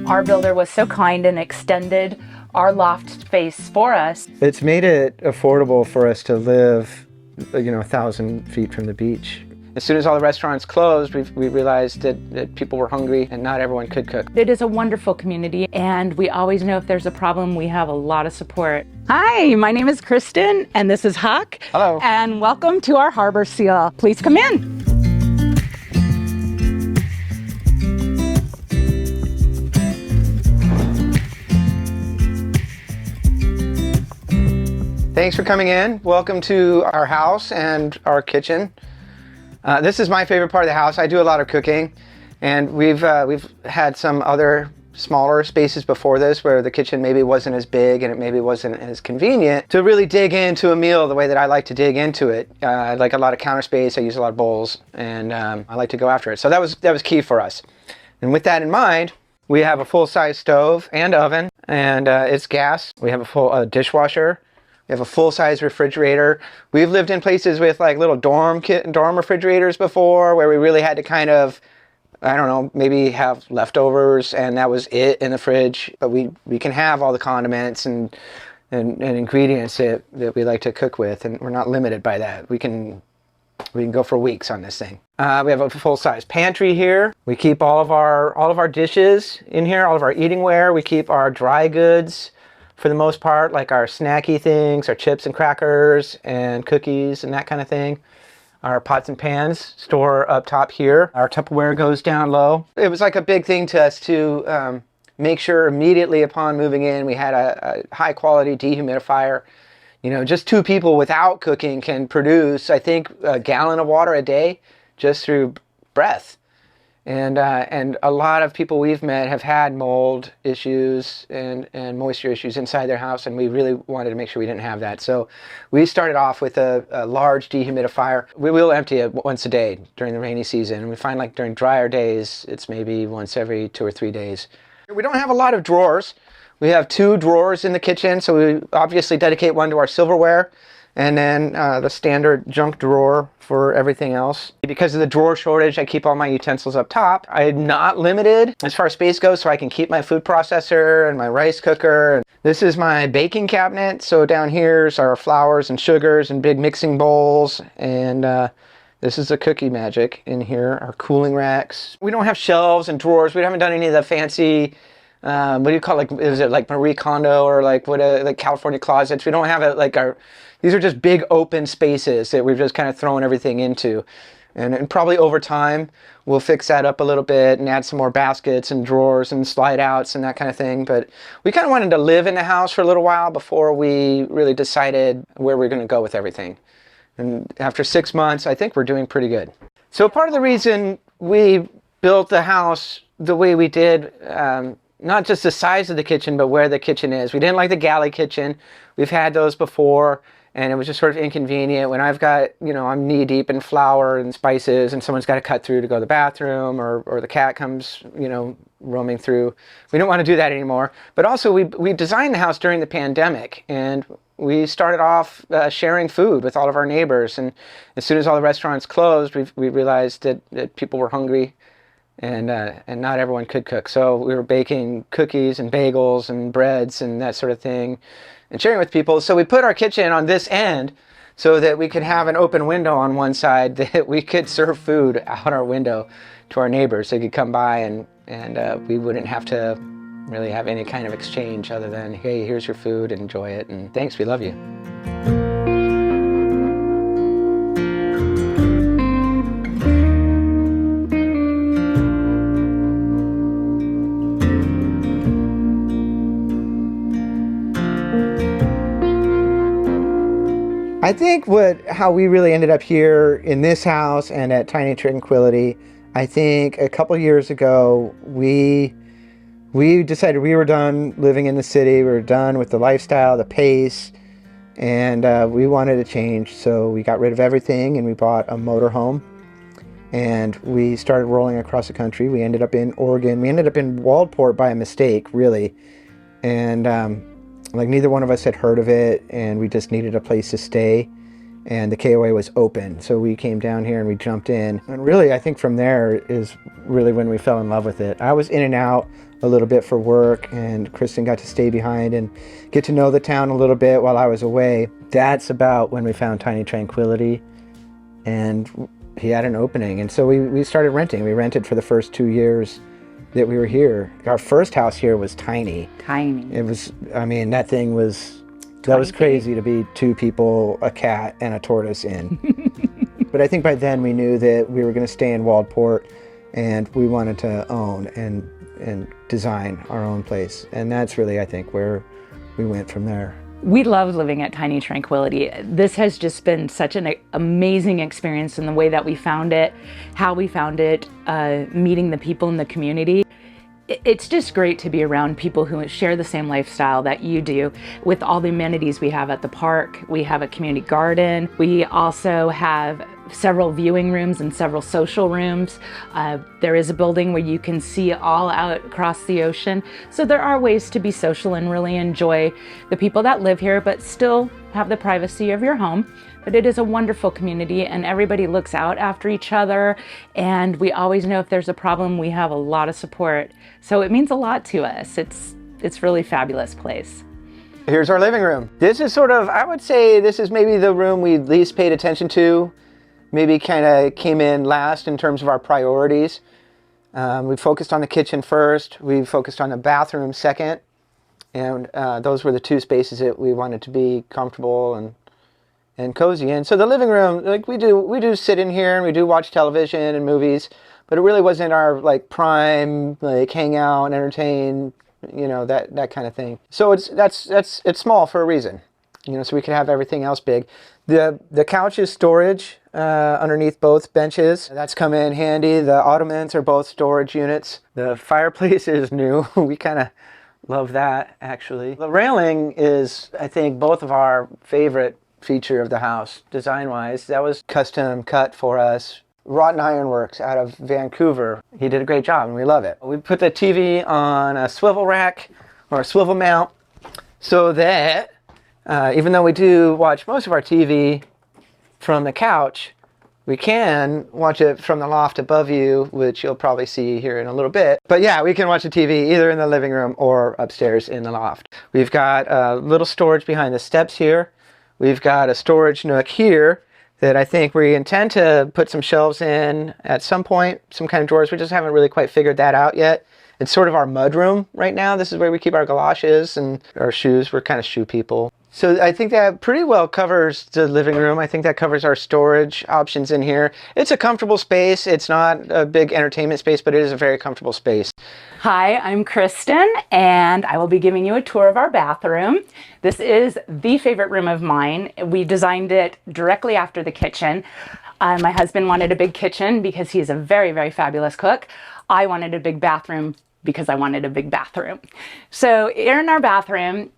Our builder was so kind and extended our loft space for us. It's made it affordable for us to live, 1,000 feet from the beach. As soon as all the restaurants closed, we realized that people were hungry and not everyone could cook. It is a wonderful community, and we always know if there's a problem, we have a lot of support. Hi, my name is Kristen, and this is Huck. Hello. And welcome to our harbor seal. Please come in. Thanks for coming in. Welcome to our house and our kitchen. This is my favorite part of the house. I do a lot of cooking, and we've had some other smaller spaces before this where the kitchen maybe wasn't as big and it maybe wasn't as convenient to really dig into a meal the way that I like to dig into it. I like a lot of counter space. I use a lot of bowls, and I like to go after it. So that was key for us. And with that in mind, we have a full-size stove and oven, and it's gas. We have a full dishwasher. We have a full-size refrigerator. We've lived in places with like little dorm refrigerators before where we really had to kind of, I don't know, maybe have leftovers and that was it in the fridge. But we can have all the condiments and ingredients that we like to cook with, and we're not limited by that. We can go for weeks on this thing. We have a full-size pantry here. We keep all of our dishes in here, all of our eating ware. We keep our dry goods, for the most part, like our snacky things, our chips and crackers and cookies and that kind of thing. Our pots and pans store up top here. Our Tupperware goes down low. It was like a big thing to us to make sure immediately upon moving in we had a high quality dehumidifier. Just two people without cooking can produce, I think, a gallon of water a day just through breath. And a lot of people we've met have had mold issues and moisture issues inside their house, and we really wanted to make sure we didn't have that. So we started off with a large dehumidifier. We will empty it once a day during the rainy season, and we find like during drier days, it's maybe once every 2 or 3 days. We don't have a lot of drawers. We have 2 drawers in the kitchen, so we obviously dedicate one to our silverware, and then the standard junk drawer for everything else. Because of the drawer shortage, I keep all my utensils up top. I'm not limited as far as space goes, so I can keep my food processor and my rice cooker. This is my baking cabinet. So down here's our flours and sugars and big mixing bowls. And this is the cookie magic in here, our cooling racks. We don't have shelves and drawers. We haven't done any of the fancy, what do you call it? Like, is it like Marie Kondo or like like California closets? We don't have it like these are just big open spaces that we've just kind of thrown everything into. And probably over time, we'll fix that up a little bit and add some more baskets and drawers and slide outs and that kind of thing. But we kind of wanted to live in the house for a little while before we really decided where we're going to go with everything. And after 6 months, I think we're doing pretty good. So part of the reason we built the house the way we did, not just the size of the kitchen, but where the kitchen is. We didn't like the galley kitchen. We've had those before, and it was just sort of inconvenient when I've got, I'm knee deep in flour and spices and someone's got to cut through to go to the bathroom, or the cat comes, roaming through. We don't want to do that anymore. But also we designed the house during the pandemic, and we started off sharing food with all of our neighbors. And as soon as all the restaurants closed, we realized that people were hungry, and not everyone could cook. So we were baking cookies and bagels and breads and that sort of thing and sharing with people. So we put our kitchen on this end so that we could have an open window on one side that we could serve food out our window to our neighbors. They could come by and we wouldn't have to really have any kind of exchange other than, hey, here's your food, enjoy it, and thanks, we love you. I think how we really ended up here in this house and at Tiny Tranquility, I think a couple years ago, we decided we were done living in the city. We were done with the lifestyle, the pace, and we wanted to change. So we got rid of everything and we bought a motorhome, and we started rolling across the country. We ended up in Oregon. We ended up in Waldport by a mistake, really. And like neither one of us had heard of it, and we just needed a place to stay. and the KOA was open. So we came down here and we jumped in. And really, I think from there is really when we fell in love with it. I was in and out a little bit for work, and Kristen got to stay behind and get to know the town a little bit while I was away. That's about when we found Tiny Tranquility, and he had an opening. And so we started renting. We rented for the first 2 years that we were here. Our first house here was tiny. Tiny. It was, I mean, that thing was, that was crazy to be 2 people, a cat, and a tortoise in. But I think by then we knew that we were going to stay in Waldport, and we wanted to own and design our own place. And that's really, I think, where we went from there. We love living at Tiny Tranquility. This has just been such an amazing experience in the way that we found it, how we found it, meeting the people in the community. It's just great to be around people who share the same lifestyle that you do. With all the amenities we have at the park, we have a community garden. We also have several viewing rooms and several social rooms. There is a building where you can see all out across the ocean. So there are ways to be social and really enjoy the people that live here, but still have the privacy of your home. But it is a wonderful community, and everybody looks out after each other, and we always know if there's a problem, we have a lot of support. So it means a lot to us. It's really a fabulous place. Here's our living room. This is sort of, I would say this is maybe the room we least paid attention to, maybe kind of came in last in terms of our priorities. We focused on the kitchen first, we focused on the bathroom second, and those were the 2 spaces that we wanted to be comfortable and cozy. And so the living room, like we do sit in here and we do watch television and movies, but it really wasn't our like prime, like hang out and entertain, you know, that kind of thing. So it's small for a reason, you know, so we could have everything else big. The couch is storage underneath both benches. That's come in handy. The ottomans are both storage units. The fireplace is new. We kind of love that, actually. The railing is, I think, both of our favorite feature of the house, design-wise. That was custom cut for us. Wroughton Ironworks out of Vancouver. He did a great job and we love it. We put the TV on a swivel rack or a swivel mount so that even though we do watch most of our TV from the couch, we can watch it from the loft above you, which you'll probably see here in a little bit. But yeah, we can watch the TV either in the living room or upstairs in the loft. We've got a little storage behind the steps here. We've got a storage nook here that I think we intend to put some shelves in at some point, some kind of drawers. We just haven't really quite figured that out yet. It's sort of our mud room right now. This is where we keep our galoshes and our shoes. We're kind of shoe people. So I think that pretty well covers the living room. I think that covers our storage options in here. It's a comfortable space. It's not a big entertainment space, but it is a very comfortable space. Hi, I'm Kristen, and I will be giving you a tour of our bathroom. This is the favorite room of mine. We designed it directly after the kitchen. My husband wanted a big kitchen because he's a very, very fabulous cook. I wanted a big bathroom because I wanted a big bathroom. So in our bathroom,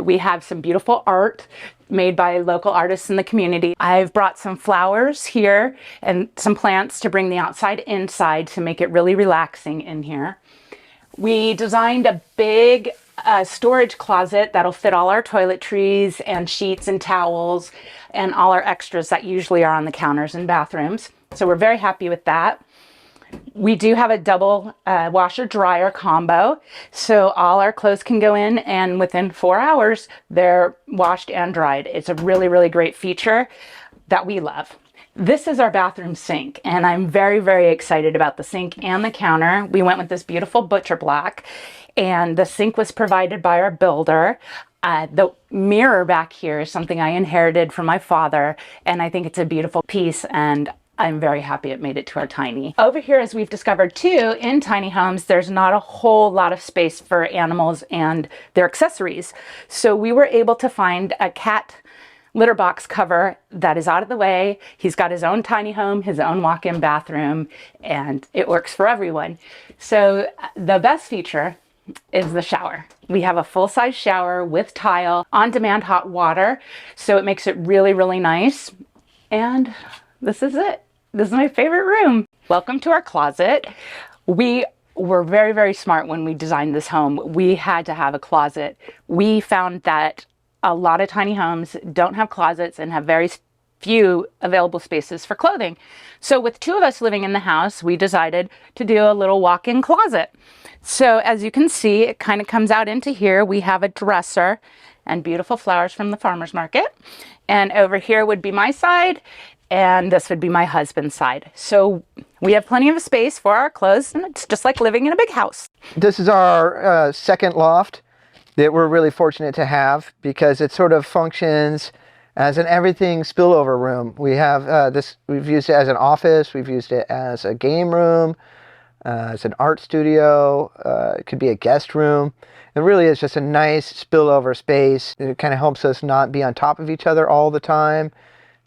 we have some beautiful art made by local artists in the community. I've brought some flowers here and some plants to bring the outside inside to make it really relaxing in here. We designed a big storage closet that'll fit all our toiletries and sheets and towels and all our extras that usually are on the counters in bathrooms. So we're very happy with that. We do have a double washer dryer combo, so all our clothes can go in and within 4 hours they're washed and dried. It's a really, really great feature that we love. This is our bathroom sink, and I'm very, very excited about the sink and the counter. We went with this beautiful butcher block, and the sink was provided by our builder. The mirror back here is something I inherited from my father, and I think it's a beautiful piece, and I'm very happy it made it to our tiny. Over here, as we've discovered too, in tiny homes, there's not a whole lot of space for animals and their accessories. So we were able to find a cat litter box cover that is out of the way. He's got his own tiny home, his own walk-in bathroom, and it works for everyone. So the best feature is the shower. We have a full-size shower with tile, on-demand hot water, so it makes it really, really nice. And this is it. This is my favorite room. Welcome to our closet. We were very, very smart when we designed this home. We had to have a closet. We found that a lot of tiny homes don't have closets and have very few available spaces for clothing. So with two of us living in the house, we decided to do a little walk-in closet. So as you can see, it kind of comes out into here. We have a dresser and beautiful flowers from the farmer's market. And over here would be my side, and this would be my husband's side. So we have plenty of space for our clothes, and it's just like living in a big house. This is our second loft that we're really fortunate to have, because it sort of functions as an everything spillover room. We have we've used it as an office, we've used it as a game room, as an art studio, it could be a guest room. It really is just a nice spillover space. It kind of helps us not be on top of each other all the time.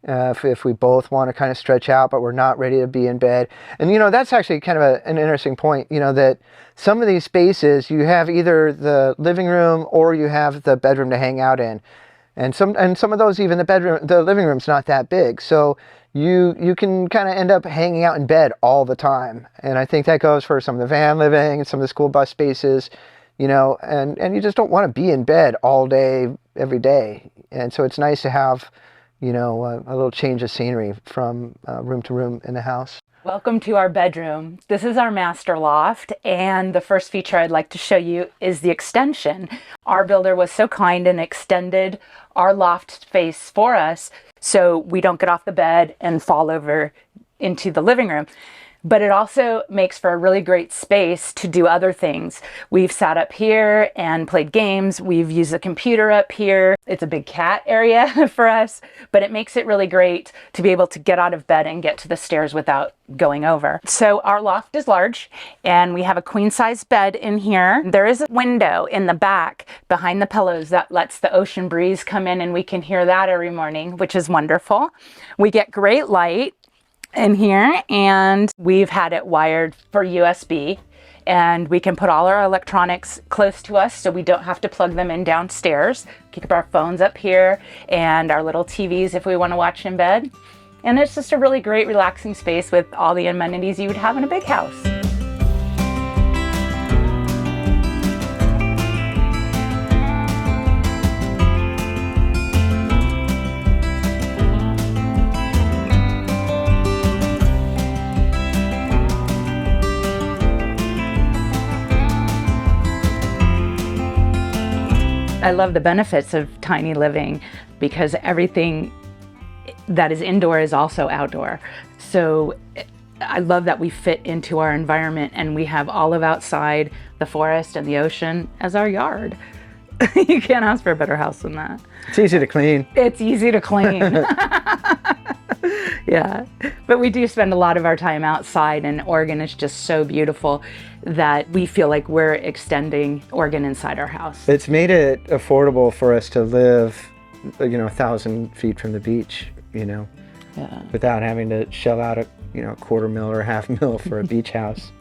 If we both want to kind of stretch out, but we're not ready to be in bed. And, you know, that's actually kind of an interesting point, you know, that some of these spaces, you have either the living room or you have the bedroom to hang out in. And some of those, even the living room's not that big. So you can kind of end up hanging out in bed all the time. And I think that goes for some of the van living and some of the school bus spaces, you know, and you just don't want to be in bed all day, every day. And so it's nice to have, you know, a little change of scenery from room to room in the house. Welcome to our bedroom. This is our master loft, and the first feature I'd like to show you is the extension. Our builder was so kind and extended our loft space for us so we don't get off the bed and fall over into the living room. But it also makes for a really great space to do other things. We've sat up here and played games. We've used the computer up here. It's a big cat area for us, but it makes it really great to be able to get out of bed and get to the stairs without going over. So our loft is large, and we have a queen size bed in here. There is a window in the back behind the pillows that lets the ocean breeze come in, and we can hear that every morning, which is wonderful. We get great light in here, and we've had it wired for USB, and we can put all our electronics close to us so we don't have to plug them in downstairs. Keep our phones up here and our little TVs if we want to watch in bed. And it's just a really great relaxing space with all the amenities you would have in a big house. I love the benefits of tiny living because everything that is indoor is also outdoor. So I love that we fit into our environment and we have all of outside, the forest and the ocean as our yard. You can't ask for a better house than that. It's easy to clean. It's easy to clean. Yeah, but we do spend a lot of our time outside, and Oregon is just so beautiful that we feel like we're extending Oregon inside our house. It's made it affordable for us to live, you know, 1,000 feet from the beach, you know, Yeah. without having to shell out a, you know, $250,000 or $500,000 for a beach house.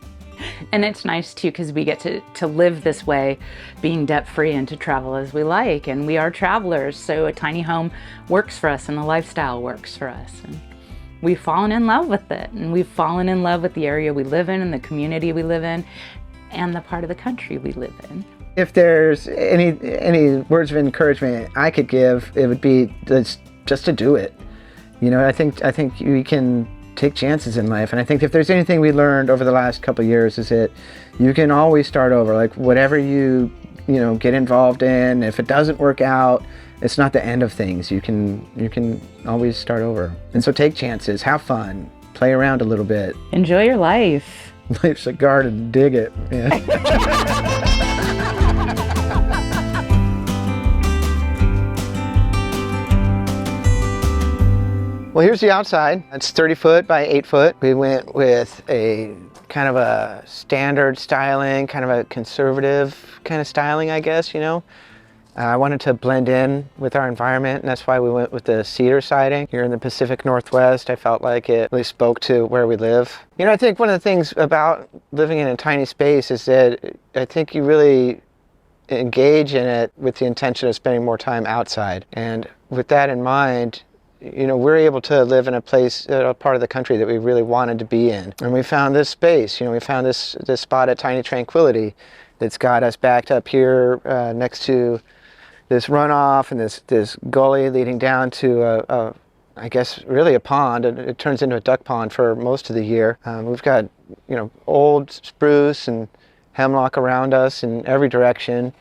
And it's nice too because we get to live this way, being debt free, and to travel as we like. And we are travelers, so a tiny home works for us and the lifestyle works for us. And we've fallen in love with it, and we've fallen in love with the area we live in and the community we live in and the part of the country we live in. If there's any words of encouragement I could give, it would be just to do it. You know, I think we can take chances in life, and I think if there's anything we learned over the last couple of years is that you can always start over. Like whatever you know get involved in, if it doesn't work out, it's not the end of things. You can always start over. And so take chances, have fun, play around a little bit. Enjoy your life. Life's a garden, dig it. Yeah. Well, here's the outside. It's 30 foot by 8 foot. We went with a kind of a standard styling, kind of a conservative kind of styling, I guess, you know. I wanted to blend in with our environment, and that's why we went with the cedar siding. Here in the Pacific Northwest, I felt like it really spoke to where we live. You know, I think one of the things about living in a tiny space is that I think you really engage in it with the intention of spending more time outside. And with that in mind, you know, we're able to live in a place, a part of the country that we really wanted to be in. And we found this space, you know, we found this spot at Tiny Tranquility that's got us backed up here next to this runoff and this gully leading down to a I guess, really a pond. It turns into a duck pond for most of the year. We've got, old spruce and hemlock around us in every direction.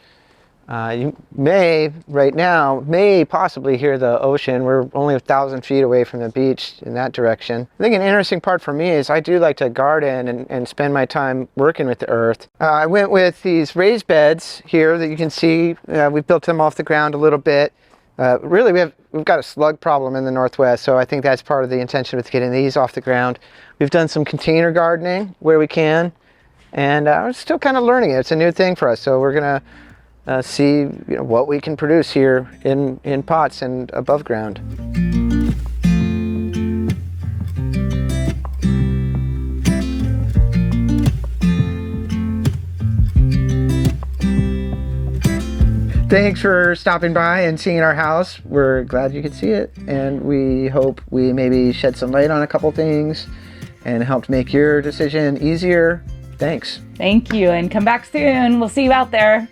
You may, right now, possibly hear the ocean. We're only 1,000 feet away from the beach in that direction. I think an interesting part for me is I do like to garden and spend my time working with the earth. I went with these raised beds here that you can see. We built them off the ground a little bit. Really, we've got a slug problem in the Northwest, so I think that's part of the intention with getting these off the ground. We've done some container gardening where we can, and we're still kind of learning it. It's a new thing for us, so we're gonna see what we can produce here in pots and above ground. Thanks for stopping by and seeing our house. We're glad you could see it, and we hope we maybe shed some light on a couple things and helped make your decision easier. Thanks. Thank you, and come back soon. We'll see you out there.